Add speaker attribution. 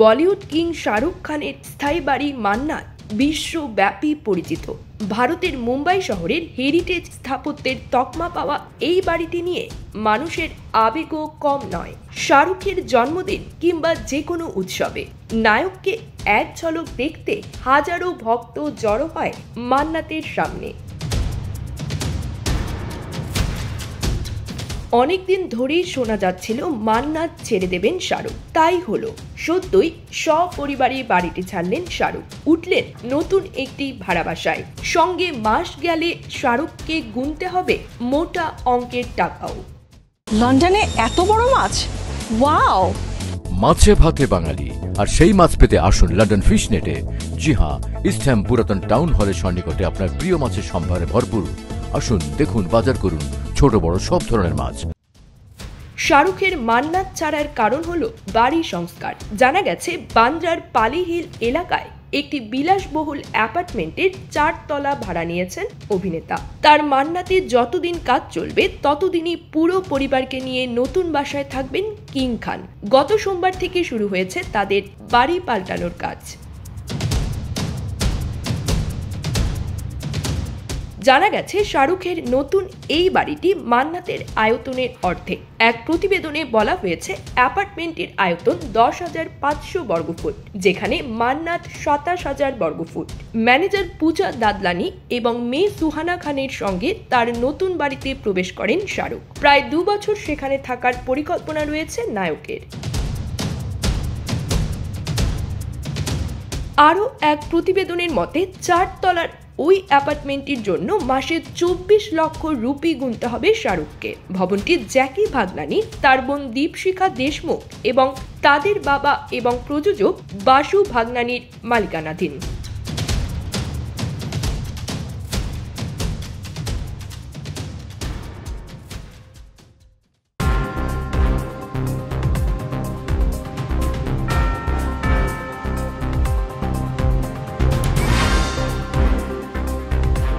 Speaker 1: Bollywood king Shahrukh খানের স্থায়ী বাড়ি মান্নাত বিশ্বব্যাপী পরিচিত। ভারতের মুম্বাই শহরের হেরিটেজ স্থাপত্যের তকমা পাওয়া এই বাড়িটি নিয়ে মানুষের আবেগও কম নয়। শাহরুখের জন্মদিন কিংবা যে কোনো উৎসবে নায়ককে এক ঝলক দেখতে হাজারো ভক্ত জড়ো হয় মান্নাতের সামনে। অনেকদিন ধরেই শোনা যাচ্ছিল মান্নাত ছেড়ে দেবেন শাহরুখ, তাই হলো। সত্যই সপরিবারে বাড়িটি ছাড়লেন শাহরুখ, উঠলেন নতুন একটি ভাড়া বাসায়। সঙ্গে মাস গেলে শাহরুখকে গুনতে হবে মোটা অঙ্কের টাকাও।
Speaker 2: লন্ডনে এত বড় মাছ, ওয়াও!
Speaker 3: মাছে ভাতে বাঙালি, আর সেই মাছ পেতে আসুন লন্ডন ফিশ নেটে। জি হ্যাঁ, ইস্টহ্যাম পুরাতন টাউন হলের সন্নিকটে আপনার প্রিয় মাছের সম্ভারে ভরপুর। আসুন, দেখুন, বাজার করুন ছোট বড় সব ধরনের মাছ।
Speaker 1: শাহরুখের মান্নাত ছাড়ার কারণ হলো বাড়ি সংস্কার। জানা গেছে বান্দ্রার পালি হিল এলাকায় একটি বিলাসবহুল অ্যাপার্টমেন্টের 4 তলা ভাড়া নিয়েছেন অভিনেতা। তার মান্নাতে যতদিন কাজ চলবে ততদিনই পুরো পরিবারকে নিয়ে নতুন বাসায় থাকবেন কিং খান। গত সোমবার থেকে শুরু হয়েছে তাদের বাড়ি পাল্টানোর কাজ। জানা গেছে শাহরুখের নতুন এই বাড়িটি মান্নাতের আয়তনের অর্ধেক। এক প্রতিবেদনে বলা হয়েছে অ্যাপার্টমেন্টের আয়তন 10,500 বর্গফুট, যেখানে মান্নাত 27,000 বর্গফুট। ম্যানেজার পূজা দাদলানি এবং মেয়ে সুহানা খানের সঙ্গে তার নতুন বাড়িতে প্রবেশ করেন শাহরুখ। প্রায় 2 বছর সেখানে থাকার পরিকল্পনা রয়েছে নায়কের। আরও এক প্রতিবেদনের মতে 4 তলার ওই অ্যাপার্টমেন্টটির জন্য মাসে 24 লক্ষ রুপি গুনতে হবে শাহরুখকে। ভবনটি জ্যাকি ভাগনানি, তার বোন দীপশিখা দেশমুখ এবং তাদের বাবা এবং প্রযোজক বাসু ভাগনানির মালিকানাধীন।